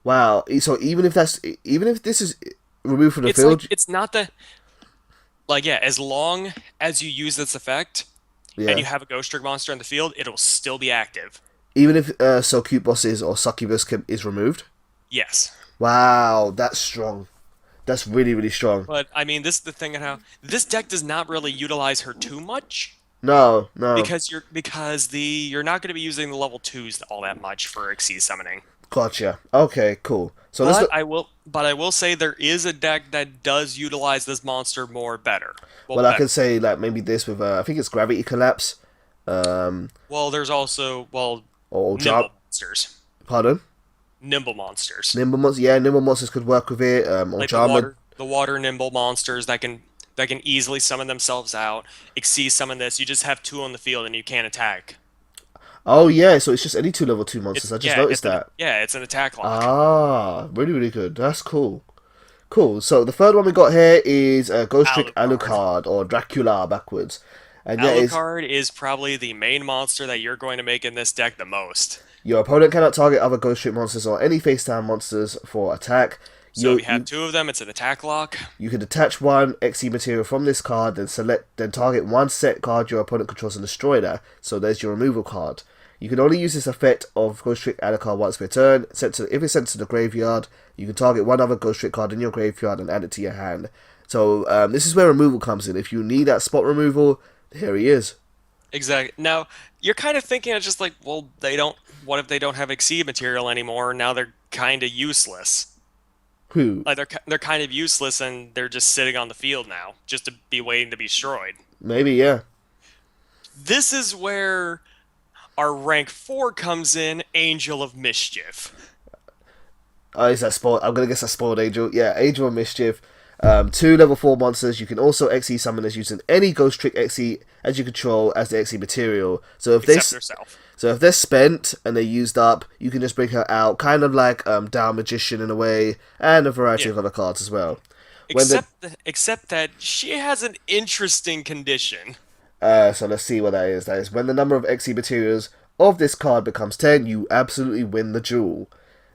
A: Wow. So even if this is removed from the field,
B: it's not the as long as you use this effect and you have a Ghostrick monster on the field, it'll still be active.
A: Even if So Cute Boss or Succubus is removed?
B: Yes.
A: Wow, that's strong. That's really, really strong.
B: But I mean, this is the thing at how this deck does not really utilize her too much.
A: No.
B: Because you're not going to be using the level 2s all that much for Xyz summoning.
A: Gotcha. Okay, cool. So
B: I will say there is a deck that does utilize this monster better.
A: Well, I can say maybe this with I think it's Gravity Collapse.
B: Well, there's also Nimble monsters.
A: Pardon?
B: Nimble monsters.
A: Nimble monsters could work with it.
B: The water nimble monsters that can easily summon themselves out. Xyz summon this. You just have 2 on the field and you can't attack.
A: Oh yeah, so it's just any 2 level 2 monsters. I just noticed that.
B: It's an attack lock.
A: Ah, really, really good. That's cool. Cool. So the third one we got here is Ghostrick Alucard, or Dracula backwards. And
B: Alucard is probably the main monster that you're going to make in this deck the most.
A: Your opponent cannot target other Ghostrick monsters or any face-down monsters for attack.
B: So if you have 2 of them, it's an attack lock.
A: You can detach one Xyz material from this card, then target one set card your opponent controls and destroy that. So there's your removal card. You can only use this effect of Ghostrick Alucard once per turn. If it's sent to the graveyard, you can target one other Ghostrick card in your graveyard and add it to your hand. So this is where removal comes in. If you need that spot removal, here he is.
B: Exactly. Now, you're kind of thinking it's just what if they don't have Xyz material anymore? Now they're kind of useless.
A: Who?
B: They're kind of useless and they're just sitting on the field now, just to be waiting to be destroyed.
A: Maybe, yeah.
B: This is where our rank 4 comes in, Angel of Mischief.
A: Oh, is that spoiled? I'm gonna guess that's spoiled Angel. Yeah, Angel of Mischief. 2 level 4 monsters. You can also Xyz summon as using any Ghostrick Xyz as you control as the Xyz material. So if
B: Except herself.
A: So if they're spent and they're used up, you can just bring her out, kind of like Down Magician in a way, and a variety
B: Yeah.
A: of other cards as well. When the
B: Except that she has an interesting condition.
A: so let's see what that is. That is when the number of XE materials of this card becomes 10, you absolutely win the duel.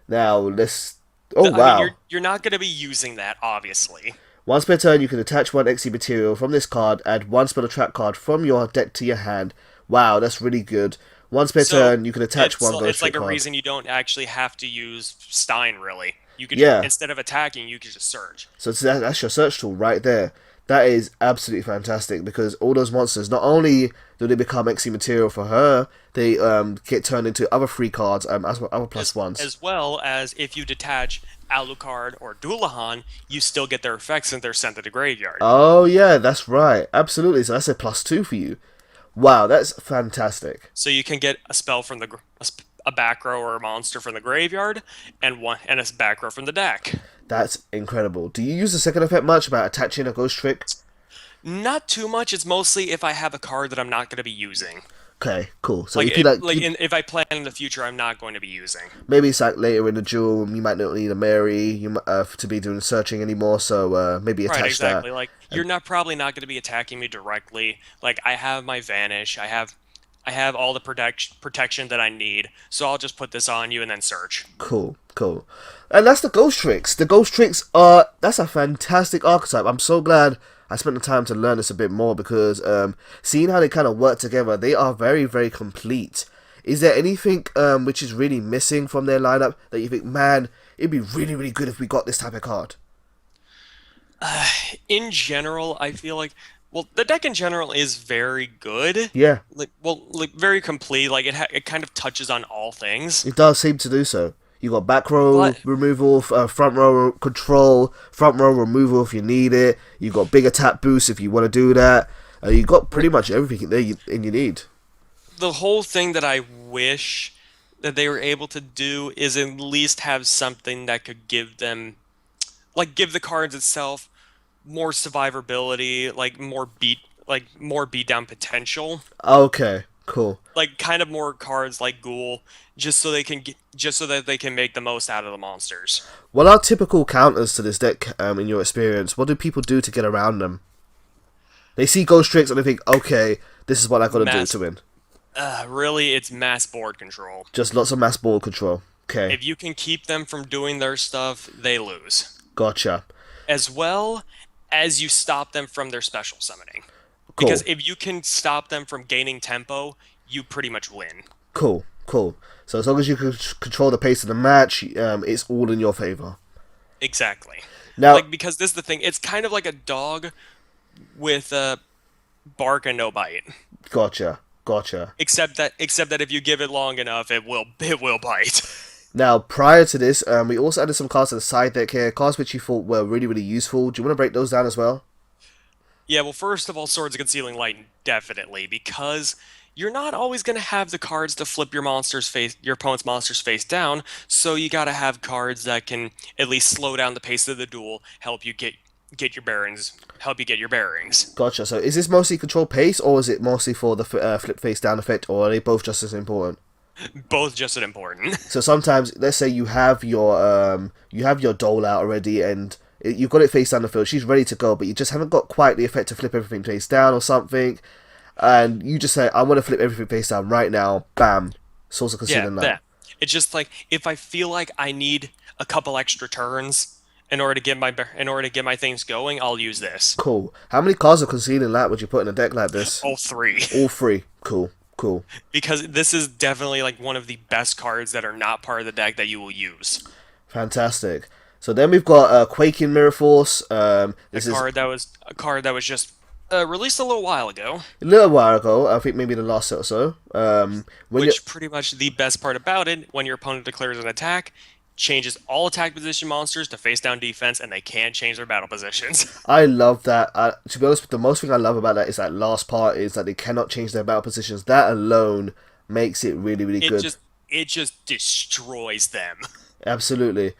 A: Now let's. Oh
B: I mean,
A: wow!
B: you're not going to be using that, obviously.
A: Once per turn, you can attach one XE material from this card, add one spell trap card from your deck to your hand. Wow, that's really good. Once per
B: So
A: turn, you can attach one Ghost
B: it's like
A: Trick
B: a
A: card.
B: reason you don't actually have to use Stein, really. You could
A: Yeah,
B: instead of attacking, you could just search.
A: so that's your search tool right there. That is absolutely fantastic because all those monsters, not only do they become XE material for her, they get turned into other free cards as well, other plus ones.
B: As well as if you detach Alucard or Dullahan, you still get their effects and they're sent to the graveyard.
A: Oh yeah, that's right. Absolutely. So that's a +2 for you. Wow, that's fantastic.
B: So you can get a spell from a back row or a monster from the graveyard, and a back row from the deck.
A: That's incredible. Do you use the second effect much about attaching a ghost trick?
B: Not too much. It's mostly if I have a card that I'm not going to be using.
A: Okay, cool. So
B: Like,
A: if you like,
B: if I plan in the future, I'm not going to be using.
A: maybe it's like later in the duel, you might not need a Mary to be doing searching anymore. So maybe attach
B: Right, exactly.
A: that.
B: Like you're probably not going to be attacking me directly. Like I have my vanish. I have all the protection that I need. So I'll just put this on you and then search.
A: Cool, cool. And that's the Ghost Tricks. The Ghost Tricks that's a fantastic archetype. I'm so glad I spent the time to learn this a bit more because seeing how they kind of work together, they are very, very complete. Is there anything which is really missing from their lineup that you think, man, it'd be really, really good if we got this type of card?
B: In general, I feel like the deck in general is very good.
A: Yeah,
B: Like very complete. Like it kind of touches on all things.
A: it does seem to do so. You got back row
B: But
A: removal, front row control, front row removal if you need it. You got big attack boost if you want to do that. You got pretty much everything there you need.
B: the whole thing that I wish that they were able to do is at least have something that could give them, like, give the cards itself more survivability, more beat down potential,
A: Okay, cool.
B: like kind of more cards like Ghoul, just so that they can make the most out of the monsters.
A: What are typical counters to this deck in your experience? What do people do to get around them? They see Ghost Tricks and they think, okay, this is what I gotta do to win.
B: Really, it's mass board control.
A: Just lots of mass ball control. Okay,
B: If you can keep them from doing their stuff, they lose.
A: gotcha.
B: As well as you stop them from their special summoning.
A: Cool,
B: Because if you can stop them from gaining tempo, you pretty much win.
A: cool, cool. So as long as you can control the pace of the match, it's all in your favor.
B: Exactly.
A: Now,
B: Like, because this is the thing, it's kind of like a dog with a bark and no bite.
A: gotcha, gotcha.
B: Except that if you give it long enough, it will bite.
A: Now, prior to this, we also added some cards to the side deck here, cards which you thought were really, really useful. Do you want to break those down as well?
B: Yeah, well, first of all, Swords of Concealing Light, definitely, because you're not always going to have the cards to flip your opponent's monster's face down, so you got to have cards that can at least slow down the pace of the duel, help you get your bearings,
A: Gotcha. So is this mostly control pace, or is it mostly for the flip face down effect, or are they both just as important?
B: Both just as important.
A: So sometimes, let's say you have your dole out already, and you've got it face down the field. She's ready to go, but you just haven't got quite the effect to flip everything face down or something. And you just say, I want to flip everything face down right now. Bam. Source of Concealing Light.
B: It's just like if I feel like I need a couple extra turns in order to get my things going, I'll use this.
A: Cool. How many cards of Concealing Light would you put in a deck like this?
B: All three.
A: All three. Cool. Cool.
B: Because this is definitely like one of the best cards that are not part of the deck that you will use.
A: Fantastic. So then we've got Quaking Mirror Force.
B: A card that was just released a little while ago.
A: A little while ago, I think maybe the last set or so.
B: Pretty much the best part about it, when your opponent declares an attack, changes all attack position monsters to face down defense, and they can't change their battle positions.
A: I love that. To be honest, the most thing I love about that is that last part is that they cannot change their battle positions. That alone makes it really, really good.
B: It just destroys them.
A: Absolutely.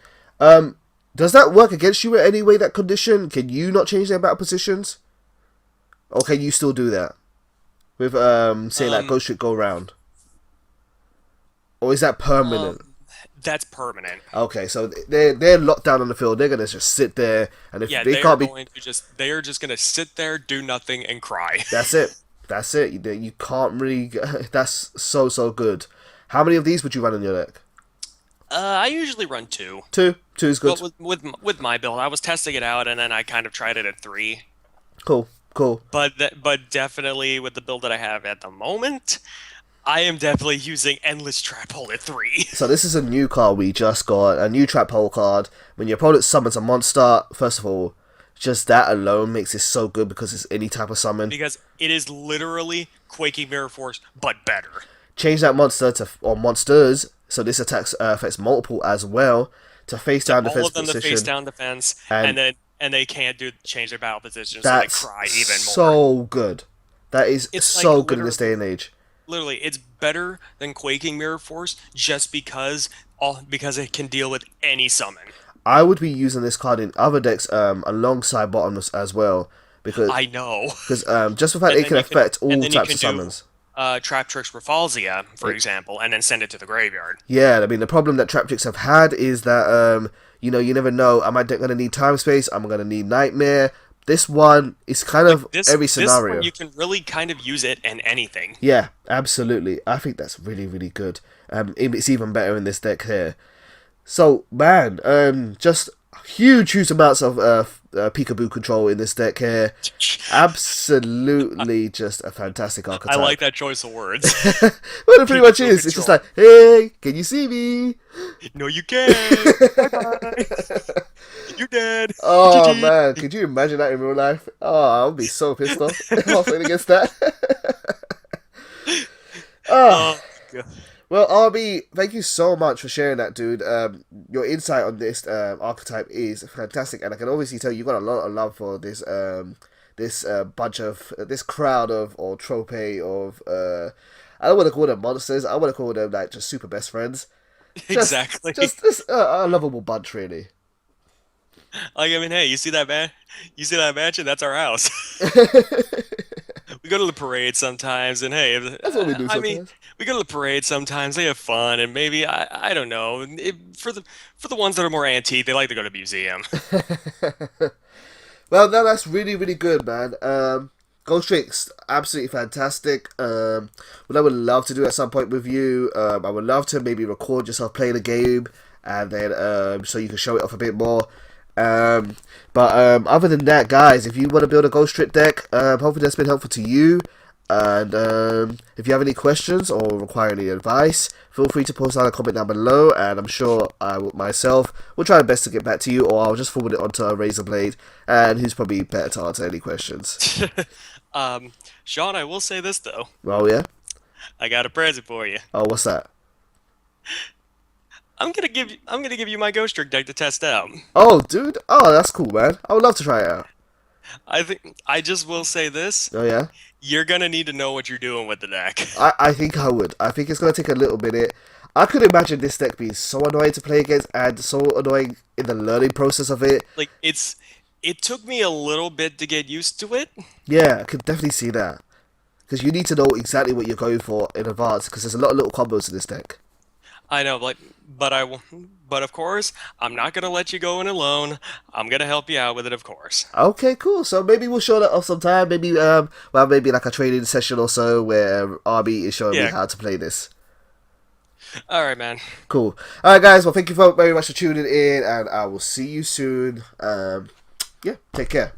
A: Does that work against you in any way, that condition? Can you not change their battle positions? Or can you still do that? With, say, like Ghost Trick Go Round? or is that permanent?
B: That's permanent.
A: Okay, so they're locked down on the field. They're gonna just sit there, and if
B: Yeah,
A: they
B: they are
A: can't be,
B: going to they are just gonna sit there, do nothing, and cry.
A: that's it. That's it. You can't really. That's so good. How many of these would you run in your deck?
B: I usually run two.
A: Two is good.
B: But with my build, I was testing it out, and then I kind of tried it at three.
A: Cool.
B: But definitely with the build that I have at the moment, I am definitely using Endless Trap Hole at three.
A: So this is a new card we just got, a new trap hole card. When your opponent summons a monster, first of all, just that alone makes it so good because it's any type of summon.
B: Because it is literally Quaking Mirror Force, but better.
A: Change that monster to or monsters, so this attacks affects multiple as well to face down defense
B: all of them
A: position.
B: to face down defense, and they can't change their battle position, so they
A: That's
B: cry even more.
A: so good. That is
B: It's
A: so
B: like
A: good in this day and age.
B: Literally, it's better than Quaking Mirror Force just because it can deal with any summon.
A: I would be using this card in other decks alongside bottoms as well because
B: I know.
A: Just the fact it can affect all types of summons.
B: Trap Tricks Rafalzia, for example, and then send it to the graveyard.
A: Yeah, I mean the problem that Trap Tricks have had is that you never know. Am I going to need time space? Am I going to need Nightmare? This one is kind of every scenario.
B: This one you can really kind of use it in anything.
A: Yeah, absolutely. I think that's really good. It's even better in this deck here. So, man, just huge amounts of peekaboo control in this deck here. Absolutely just a fantastic archetype.
B: I like that choice of words.
A: Well, it pretty much is. It's just like, hey, can you see me?
B: No, you can't. Bye-bye. You're dead.
A: Oh,
B: GG.
A: man. Could you imagine that in real life? Oh, I would be so pissed off if I was playing against that.
B: Oh, God.
A: Well, RB, thank you so much for sharing that, dude. Your insight on this archetype is fantastic, and I can obviously tell you got a lot of love for this this crowd of or trope of I don't want to call them monsters. I want to call them like just super best friends.
B: Exactly.
A: Just a lovable bunch, really.
B: Like, I mean, hey, you see that mansion? That's our house. We go to the parade sometimes, and hey,
A: That's what we do sometimes.
B: I mean, we go to the parade sometimes. They have fun, and maybe I don't know. For the ones that are more antique, they like to go to the museum.
A: Well, no, that's really good, man. Ghostricks, absolutely fantastic. What I would love to do at some point with you, I would love to maybe record yourself playing a game, and then so you can show it off a bit more. But other than that, guys, if you want to build a Ghostrick deck, hopefully that's been helpful to you. And if you have any questions or require any advice, feel free to post down a comment down below, and I'm sure I myself will try my best to get back to you, or I'll just forward it onto Razorblade, and who's probably better to answer any questions.
B: Sean, I will say this though.
A: Oh yeah?
B: I got a present for you.
A: Oh, what's that?
B: I'm gonna give you my Ghostrick deck to test out.
A: Oh, dude. Oh, that's cool, man. I would love to try it out.
B: I just will say this.
A: Oh yeah?
B: You're gonna need to know what you're doing with the deck.
A: I think I would. I think it's going to take a little minute. I could imagine this deck being so annoying to play against and so annoying in the learning process of it.
B: Like, it took me a little bit to get used to it.
A: Yeah, I could definitely see that. Because you need to know exactly what you're going for in advance, because there's a lot of little combos in this deck.
B: I know, but of course, I'm not gonna let you go in alone. I'm gonna help you out with it, of course.
A: Okay, cool. So maybe we'll show that off sometime. Maybe maybe like a training session or so where RB is showing me how to play this.
B: All right, man.
A: Cool. All right, guys. Well, thank you very much for tuning in, and I will see you soon. Yeah, take care.